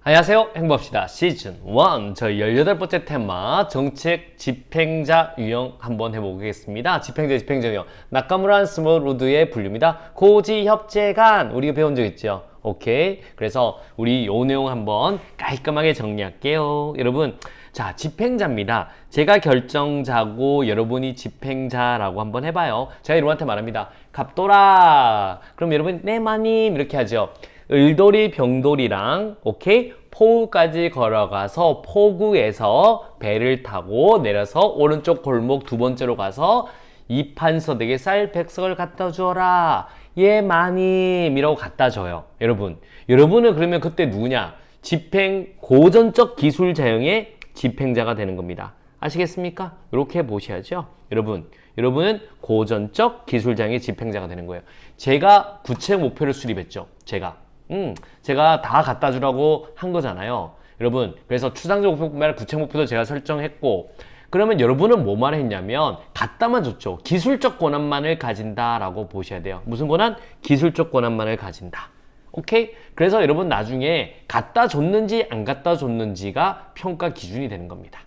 안녕하세요. 행복합시다. 시즌 1. 저희 18번째 테마 정책 집행자 유형 한번 해보겠습니다. 집행자 유형. 나카무라 스모루드의 분류입니다. 고지협재간 우리가 배운 적 있죠? 오케이. 그래서 우리 요 내용 한번 깔끔하게 정리할게요. 여러분, 자, 집행자입니다. 제가 결정자고 여러분이 집행자라고 한번 해봐요. 제가 여러분한테 말합니다. 갑돌아. 그럼 여러분, 네 마님 이렇게 하죠. 을돌이 병돌이랑 오케이 포구까지 걸어가서 포구에서 배를 타고 내려서 오른쪽 골목 두 번째로 가서 이판서되게 쌀 100석을 갖다 주어라. 예 마님 이라고 갖다 줘요. 여러분은 그러면 그때 누구냐? 집행 고전적 기술 자형의 집행자가 되는 겁니다. 아시겠습니까? 이렇게 보셔야죠. 여러분은 고전적 기술 자형의 집행자가 되는 거예요. 제가 구체 목표를 수립했죠. 제가 다 갖다 주라고 한 거잖아요. 여러분, 그래서 추상적 목표뿐만 아니라 구체 목표도 제가 설정했고, 그러면 여러분은 뭐 말했냐면 갖다만 줬죠. 기술적 권한만을 가진다라고 보셔야 돼요. 무슨 권한? 기술적 권한만을 가진다. 오케이? 그래서 여러분 나중에 갖다 줬는지 안 갖다 줬는지가 평가 기준이 되는 겁니다.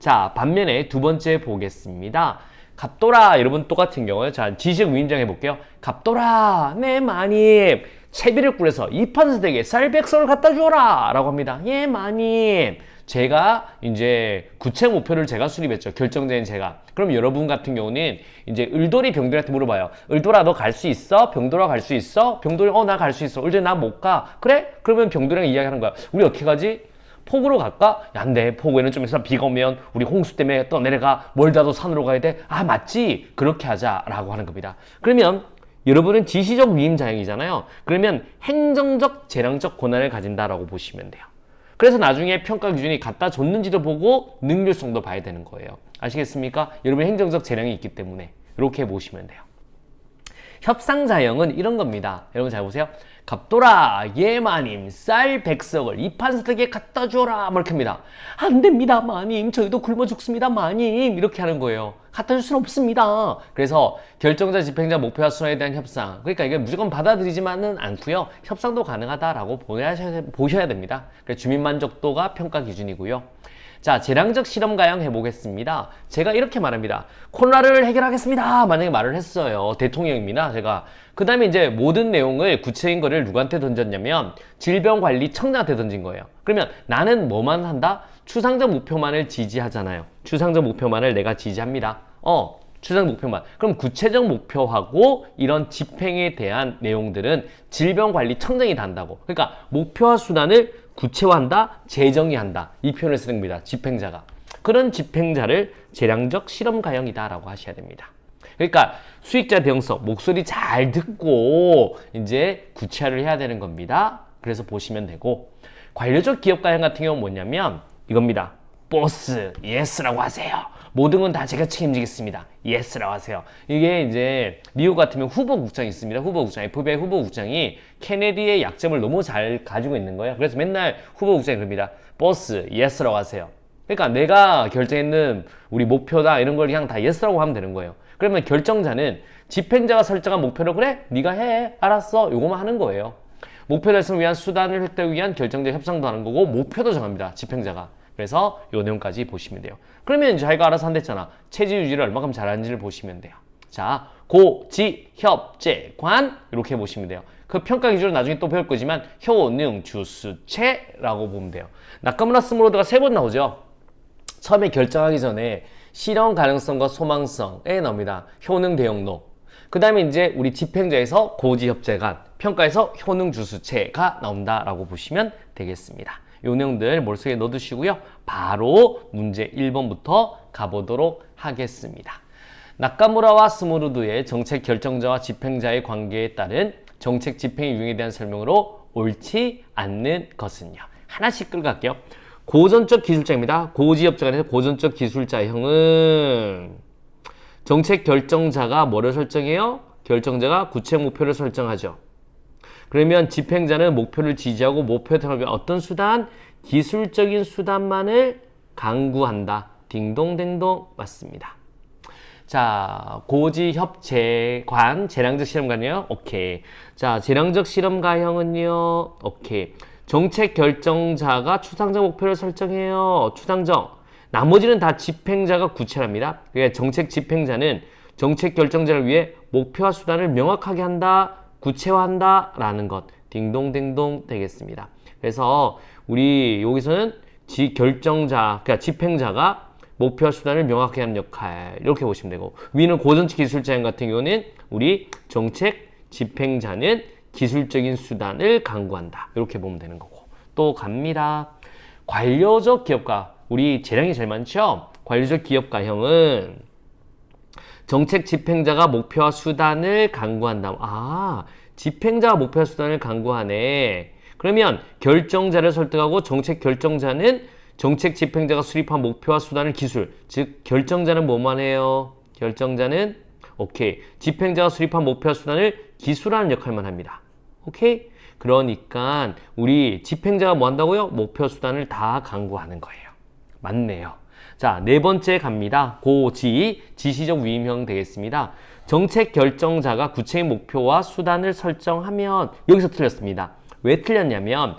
자, 반면에 두 번째 보겠습니다. 갑돌아, 여러분 똑같은 경우에 자, 지식 위임장 해볼게요. 갑돌아, 네 마님. 채비를 꿀려서 이판서되게 쌀 100석을 갖다 주어라 라고 합니다. 예 마님. 제가 이제 구체 목표를 제가 수립했죠. 결정된 제가. 그럼 여러분 같은 경우는 이제 을돌이 병돌이한테 물어봐요. 을돌아 너 갈 수 있어? 병돌아 갈 수 있어? 병돌이 나 갈 수 있어. 을돌이 나 못 가. 그래? 그러면 병돌이랑 이야기하는 거야. 우리 어떻게 가지? 폭우로 갈까? 야, 안 돼. 폭우에는 좀 있으면 비가 오면 우리 홍수 때문에 또 내려가. 멀다도 산으로 가야 돼. 아, 맞지? 그렇게 하자라고 하는 겁니다. 그러면 여러분은 지시적 위임자형이잖아요. 그러면 행정적, 재량적 권한을 가진다라고 보시면 돼요. 그래서 나중에 평가 기준이 갖다 줬는지도 보고 능률성도 봐야 되는 거예요. 아시겠습니까? 여러분 행정적 재량이 있기 때문에 이렇게 보시면 돼요. 협상자형은 이런 겁니다. 여러분 잘 보세요. 갑돌아, 예 마님, 쌀 100석을 이판서되게 갖다 주어라. 뭐 이렇게 합니다. 안 됩니다, 마님. 저희도 굶어 죽습니다, 마님. 이렇게 하는 거예요. 갖다 줄 수는 없습니다. 그래서 결정자, 집행자, 목표와 순환에 대한 협상. 그러니까 이게 무조건 받아들이지만은 않고요. 협상도 가능하다라고 보셔야 됩니다. 그래서 주민 만족도가 평가 기준이고요. 자, 재량적 실험 가형 해보겠습니다. 제가 이렇게 말합니다. 코로나를 해결하겠습니다. 만약에 말을 했어요. 대통령입니다. 제가. 그 다음에 이제 모든 내용을 구체인 거를 누구한테 던졌냐면 질병관리청장한테 던진 거예요. 그러면 나는 뭐만 한다? 추상적 목표만을 지지하잖아요. 추상적 목표만을 내가 지지합니다. 추상 목표만. 그럼 구체적 목표하고 이런 집행에 대한 내용들은 질병관리청장이 단다고. 그러니까 목표와 수단을 구체화한다, 재정의한다. 이 표현을 쓰는 겁니다. 집행자가. 그런 집행자를 재량적 실험 가형이다라고 하셔야 됩니다. 그러니까 수익자 대응성, 목소리 잘 듣고 이제 구체화를 해야 되는 겁니다. 그래서 보시면 되고, 관료적 기업 가형 같은 경우는 뭐냐면 이겁니다. 보스, 예스라고 하세요. 모든 건 다 제가 책임지겠습니다. 예스라고 하세요. 이게 이제 미국 같으면 후보국장이 있습니다. 후보국장, FBI 후보국장이 케네디의 약점을 너무 잘 가지고 있는 거예요. 그래서 맨날 후보국장이 그럽니다. 보스, 예스라고 하세요. 그러니까 내가 결정했는 우리 목표다 이런 걸 그냥 다 예스라고 하면 되는 거예요. 그러면 결정자는 집행자가 설정한 목표를 그래? 네가 해. 알았어. 요거만 하는 거예요. 목표 달성을 위한 수단을 획득하기 위한 결정자 협상도 하는 거고 목표도 정합니다. 집행자가. 그래서 요 내용까지 보시면 돼요. 그러면 자기가 알아서 한댔잖아. 체질 유지를 얼마큼 잘하는지를 보시면 돼요. 자, 고지협재관 이렇게 보시면 돼요. 그 평가 기준을 나중에 또 배울 거지만 효능 주수체라고 보면 돼요. 나카무라 스모로드가 3번 나오죠. 처음에 결정하기 전에 실현 가능성과 소망성에 나옵니다. 효능 대응로. 그 다음에 이제 우리 집행자에서 고지협재관, 평가에서 효능 주수체가 나온다라고 보시면 되겠습니다. 이 내용들 머릿속에 넣어두시고요. 바로 문제 1번부터 가보도록 하겠습니다. 나카무라와 스모루드의 정책 결정자와 집행자의 관계에 따른 정책 집행 유형에 대한 설명으로 옳지 않는 것은요. 하나씩 끌고 갈게요. 고전적 기술자입니다. 고지협자간에서 고전적 기술자형은 정책 결정자가 뭐를 설정해요? 결정자가 구체 목표를 설정하죠. 그러면 집행자는 목표를 지지하고 목표에 들어가기 위한 어떤 수단? 기술적인 수단만을 강구한다. 딩동댕동 맞습니다. 자, 고지협재관, 재량적 실험관이요. 오케이. 자, 재량적 실험가형은요. 오케이. 정책 결정자가 추상적 목표를 설정해요. 추상적. 나머지는 다 집행자가 구체랍니다. 그러니까 정책 집행자는 정책 결정자를 위해 목표와 수단을 명확하게 한다, 구체화한다 라는 것. 딩동댕동 되겠습니다. 그래서 우리 여기서는 결정자, 그러니까 집행자가 목표와 수단을 명확하게 하는 역할 이렇게 보시면 되고, 위는 고전적 기술자형 같은 경우는 우리 정책 집행자는 기술적인 수단을 강구한다 이렇게 보면 되는 거고, 또 갑니다. 관료적 기업가, 우리 재량이 제일 많죠. 관료적 기업가형은 정책 집행자가 목표와 수단을 강구한다. 아, 집행자가 목표와 수단을 강구하네. 그러면 결정자를 설득하고 정책 결정자는 정책 집행자가 수립한 목표와 수단을 기술, 즉 결정자는 뭐만 해요? 결정자는 오케이, 집행자가 수립한 목표와 수단을 기술하는 역할만 합니다. 오케이? 그러니까 우리 집행자가 뭐 한다고요? 목표 수단을 다 강구하는 거예요. 맞네요. 자, 네 번째 갑니다. 고지, 지시적 위임형 되겠습니다. 정책 결정자가 구체의 목표와 수단을 설정하면, 여기서 틀렸습니다. 왜 틀렸냐면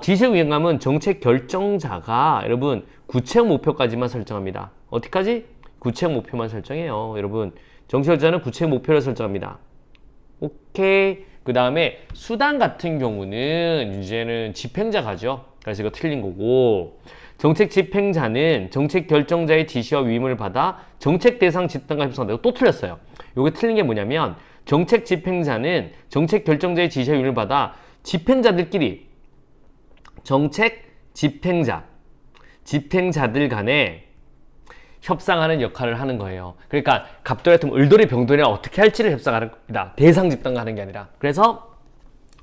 지시적 위임감은 정책 결정자가 여러분 구체적 목표까지만 설정합니다. 어디까지? 구체적 목표만 설정해요. 여러분 정책 결정자는 구체적 목표를 설정합니다. 오케이. 그 다음에 수단 같은 경우는 이제는 집행자가죠. 그래서 이거 틀린 거고, 정책 집행자는 정책 결정자의 지시와 위임을 받아 정책 대상 집단과 협상한다. 이거 또 틀렸어요. 이게 틀린 게 뭐냐면 정책 집행자는 정책 결정자의 지시와 위임을 받아 집행자들끼리 정책 집행자들 간에 협상하는 역할을 하는 거예요. 그러니까 갑돌이 같은 을돌이 병돌이랑 어떻게 할지를 협상하는 겁니다. 대상 집단과 하는 게 아니라. 그래서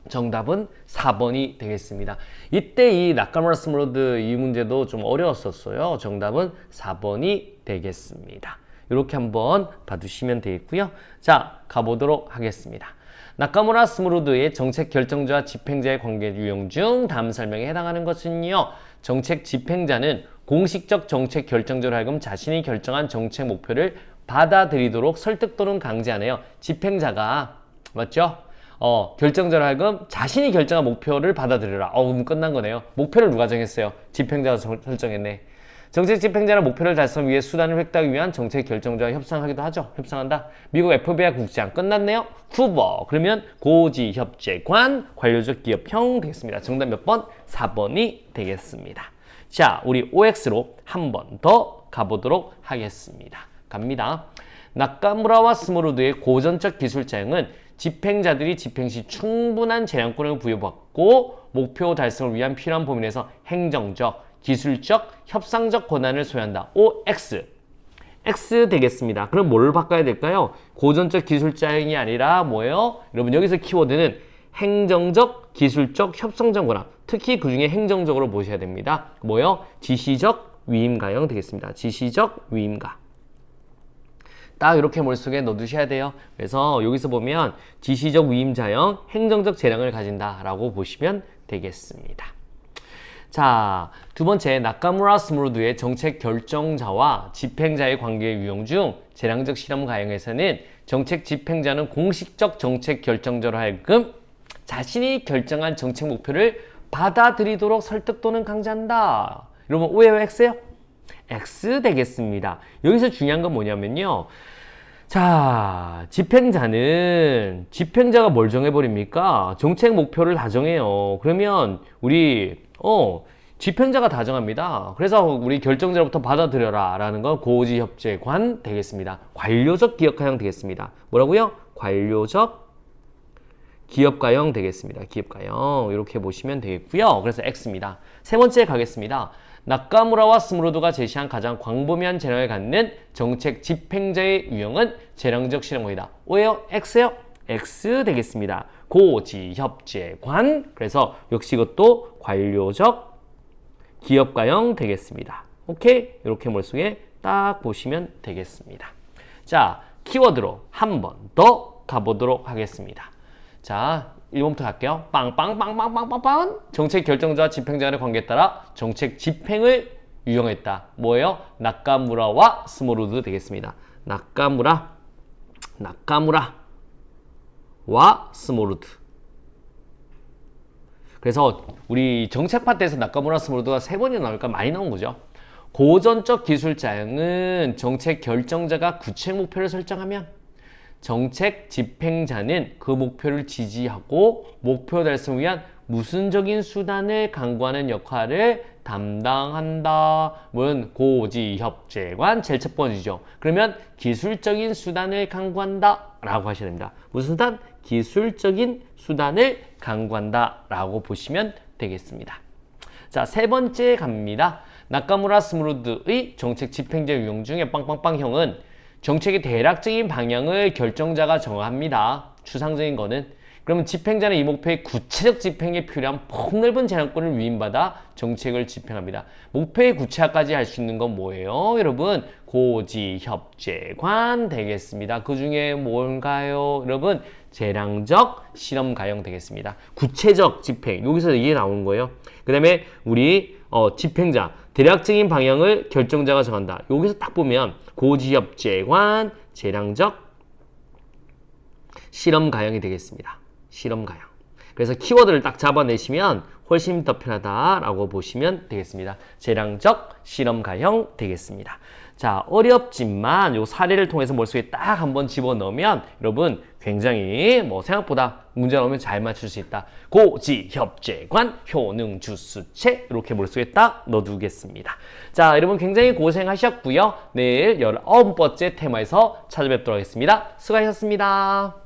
정답은 4번이 되겠습니다. 이때 이 나카무라 스무로드 이 문제도 좀 어려웠었어요. 정답은 4번이 되겠습니다. 이렇게 한번 봐두시면 되겠고요. 자, 가보도록 하겠습니다. 나카무라 스무로드의 정책 결정자와 집행자의 관계 유형 중 다음 설명에 해당하는 것은요. 정책 집행자는 공식적 정책 결정자로 하여금 자신이 결정한 정책 목표를 받아들이도록 설득 또는 강제하네요. 집행자가, 맞죠? 결정자로 하여금 자신이 결정한 목표를 받아들여라. 그럼 끝난 거네요. 목표를 누가 정했어요? 집행자가 설정했네. 정책 집행자는 목표를 달성 위해 수단을 획득하기 위한 정책 결정자와 협상하기도 하죠. 협상한다. 미국 FBI 국장 끝났네요. 후보. 그러면 고지 협재관 관료적 기업형 되겠습니다. 정답 몇 번? 4번이 되겠습니다. 자, 우리 OX로 한 번 더 가보도록 하겠습니다. 갑니다. 나카무라와 스무로드의 고전적 기술자형은 집행자들이 집행 시 충분한 재량권을 부여받고 목표 달성을 위한 필요한 범위 내에서 행정적, 기술적, 협상적 권한을 소유한다. OX. X 되겠습니다. 그럼 뭘 바꿔야 될까요? 고전적 기술자형이 아니라 뭐예요? 여러분 여기서 키워드는 행정적, 기술적, 협상적 권한. 특히 그 중에 행정적으로 보셔야 됩니다. 뭐요? 지시적 위임가형 되겠습니다. 지시적 위임가. 딱 이렇게 머릿속에 넣어두셔야 돼요. 그래서 여기서 보면 지시적 위임자형, 행정적 재량을 가진다라고 보시면 되겠습니다. 자, 두 번째, 나카무라 스무로드의 정책 결정자와 집행자의 관계 유형 중 재량적 실험 가형에서는 정책 집행자는 공식적 정책 결정자로 하여금 자신이 결정한 정책 목표를 받아들이도록 설득 또는 강제한다. 여러분 오해요? X요? X 되겠습니다. 여기서 중요한 건 뭐냐면요. 자, 집행자가 뭘 정해버립니까? 정책 목표를 다 정해요. 그러면 우리 집행자가 다 정합니다. 그래서 우리 결정자로부터 받아들여라 라는 건 고지협재관 되겠습니다. 관료적 기업가형 되겠습니다. 뭐라고요? 관료적 기업가형 되겠습니다. 기업가형 이렇게 보시면 되겠고요. 그래서 X입니다. 세 번째 가겠습니다. 나카무라와 스무로드가 제시한 가장 광범위한 재량을 갖는 정책 집행자의 유형은 재량적 실험이다. 오예요? X요? X 되겠습니다. 고지협재관. 그래서 역시 이것도 관료적 기업가형 되겠습니다. 오케이? 이렇게 머릿속에 딱 보시면 되겠습니다. 자, 키워드로 한 번 더 가보도록 하겠습니다. 자, 1번부터 갈게요. 빵빵빵빵빵빵빵. 정책 결정자와 집행자 간의 관계에 따라 정책 집행을 유형했다. 뭐예요? 나카무라와 스무로드 되겠습니다. 나카무라와 스무로드. 그래서 우리 정책 파트에서 나카무라 스모르드가 3번이나 나오니까 많이 나온 거죠. 고전적 기술자형은 정책 결정자가 구체 목표를 설정하면 정책 집행자는 그 목표를 지지하고 목표 달성을 위한 무순적인 수단을 강구하는 역할을 담당한다. 물론 고지협재관 제일 첫 번째죠. 그러면 기술적인 수단을 강구한다 라고 하셔야 됩니다. 무슨 수단? 기술적인 수단을 강구한다 라고 보시면 되겠습니다. 자, 세 번째 갑니다. 나카무라 스무르드의 정책 집행자 유형 중에 빵빵빵형은 정책의 대략적인 방향을 결정자가 정합니다. 추상적인 거는. 그러면 집행자는 이 목표의 구체적 집행에 필요한 폭넓은 재량권을 위임받아 정책을 집행합니다. 목표의 구체화까지 할 수 있는 건 뭐예요? 여러분, 고지협재관 되겠습니다. 그 중에 뭘까요? 여러분, 재량적 실험가형 되겠습니다. 구체적 집행, 여기서 이게 나오는 거예요. 그 다음에 우리 집행자, 대략적인 방향을 결정자가 정한다. 여기서 딱 보면 고지협재관, 재량적 실험가형이 되겠습니다. 실험가형. 그래서 키워드를 딱 잡아내시면 훨씬 더 편하다라고 보시면 되겠습니다. 재량적 실험가형 되겠습니다. 자, 어렵지만 요 사례를 통해서 머릿속에 딱 한번 집어넣으면 여러분 굉장히 생각보다 문제 나오면 잘 맞출 수 있다. 고지협재관, 효능주수체 이렇게 머릿속에 딱 넣어두겠습니다. 자, 여러분 굉장히 고생하셨고요. 내일 19번째 테마에서 찾아뵙도록 하겠습니다. 수고하셨습니다.